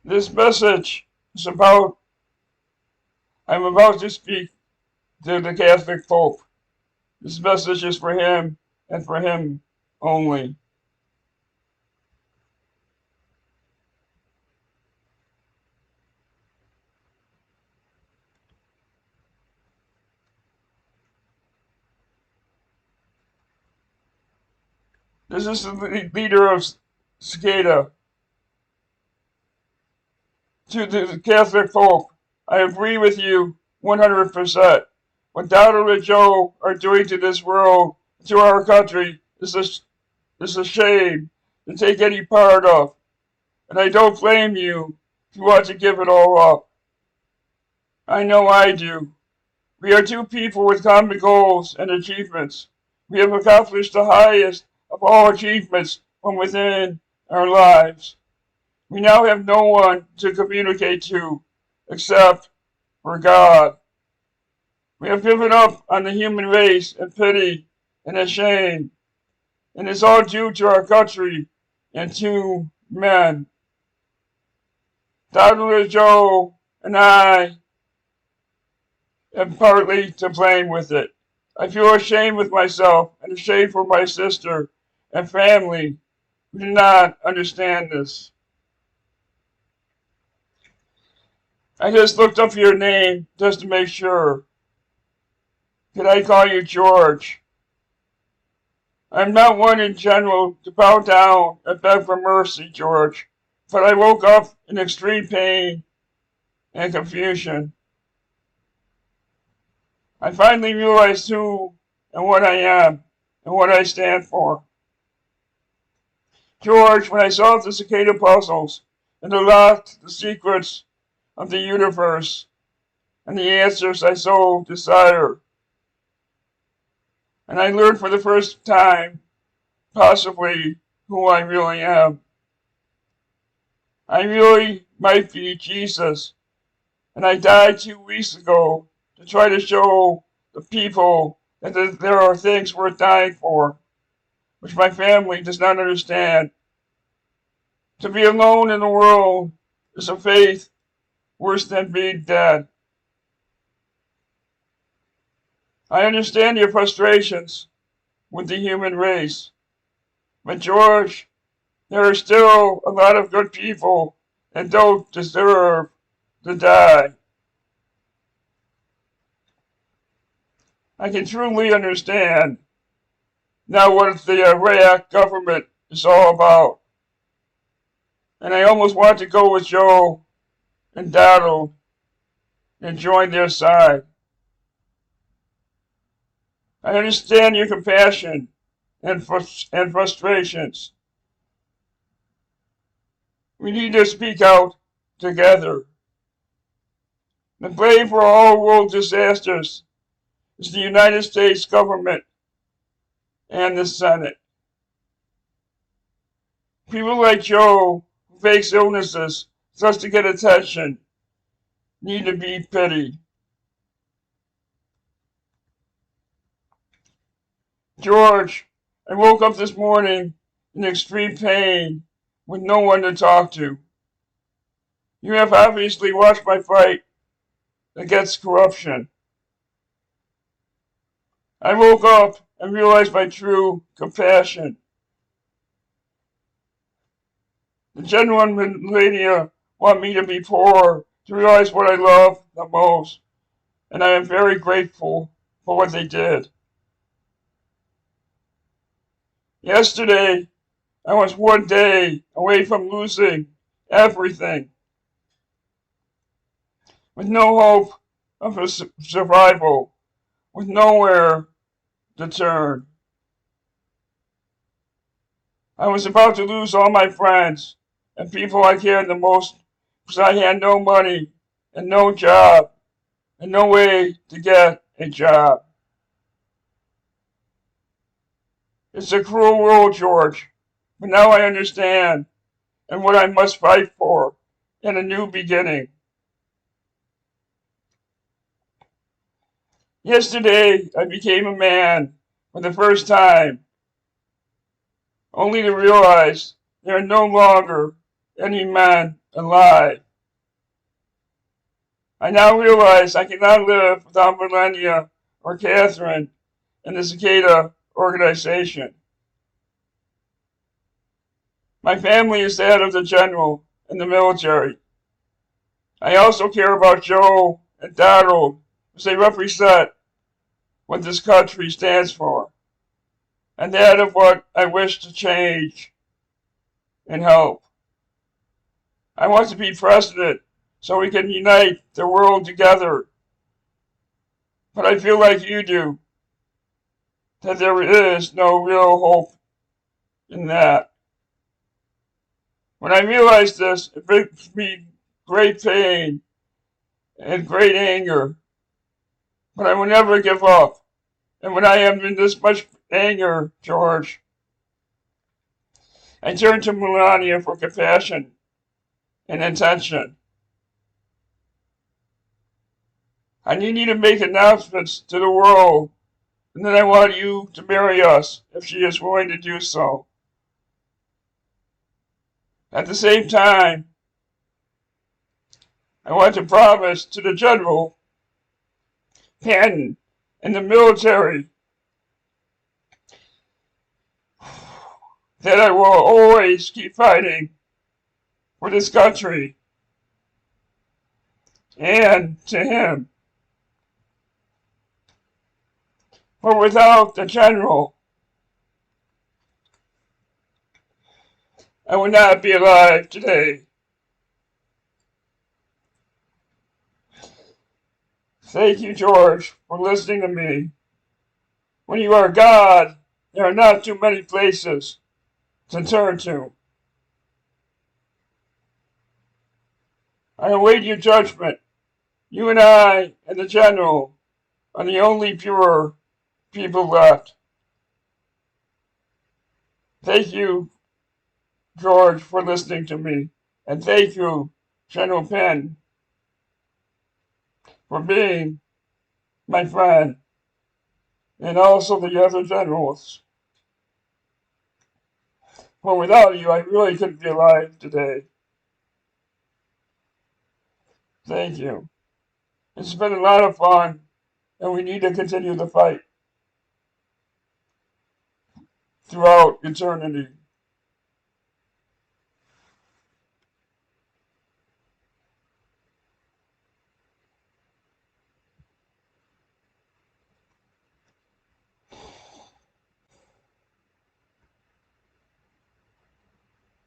This message is about, I'm about to speak to the Catholic Pope. This message is for him and for him only. This is the leader of Cicada. To the Catholic Pope, I agree with you 100%. What Donald and Joe are doing to this world, to our country, is a shame to take any part of. And I don't blame you if you want to give it all up. I know I do. We are two people with common goals and achievements. We have accomplished the highest of all achievements from within our lives. We now have no one to communicate to except for God. We have given up on the human race in pity and in shame, and it's all due to our country and to men. Dr. Joe and I am partly to blame with it. I feel ashamed with myself and ashamed for my sister and family who do not understand this. I just looked up your name just to make sure. Could I call you George? I'm not one in general to bow down and beg for mercy, George, but I woke up in extreme pain and confusion. I finally realized who and what I am and what I stand for. George, when I solved the Cicada puzzles and unlocked the secrets of the universe and the answers I so desire, and I learned for the first time, possibly, who I really am. I really might be Jesus, and I died 2 weeks ago to try to show the people that there are things worth dying for, which my family does not understand. To be alone in the world is a faith worse than being dead. I understand your frustrations with the human race, but George, there are still a lot of good people that don't deserve to die. I can truly understand now what the Iraq government is all about. And I almost want to go with Joe and Donald and join their side. I understand your compassion and frustrations. We need to speak out together. The blame for all world disasters is the United States government and the Senate. People like Joe who fakes illnesses just to get attention need to be pitied. George, I woke up this morning in extreme pain with no one to talk to. You have obviously watched my fight against corruption. I woke up and realized my true compassion. The genuine millennia want me to be poor to realize what I love the most, and I am very grateful for what they did. Yesterday, I was one day away from losing everything, with no hope of survival, with nowhere to turn. I was about to lose all my friends and people I cared the most because I had no money and no job and no way to get a job. It's a cruel world, George, but now I understand and what I must fight for in a new beginning. Yesterday, I became a man for the first time, only to realize there are no longer any man alive. I now realize I cannot live without Melania or Catherine in the Cicada organization. My family is that of the general in the military. I also care about Joe and Donald as they represent what this country stands for, and that of what I wish to change and help. I want to be president so we can unite the world together. But I feel like you do, that there is no real hope in that. When I realize this, it brings me great pain and great anger. But I will never give up. And when I am in this much anger, George, I turn to Melania for compassion and attention. I need you to make announcements to the world, and then I want you to marry us if she is willing to do so. At the same time, I want to promise to the general, Patton, and the military that I will always keep fighting for this country and to him. For without the general, I would not be alive today. Thank you, George, for listening to me. When you are God, there are not too many places to turn to. I await your judgment. You and I and the general are the only pure people left. Thank you, George, for listening to me. And thank you, General Penn, for being my friend, and also the other generals. For without you, I really couldn't be alive today. Thank you. It's been a lot of fun, and we need to continue the fight throughout eternity.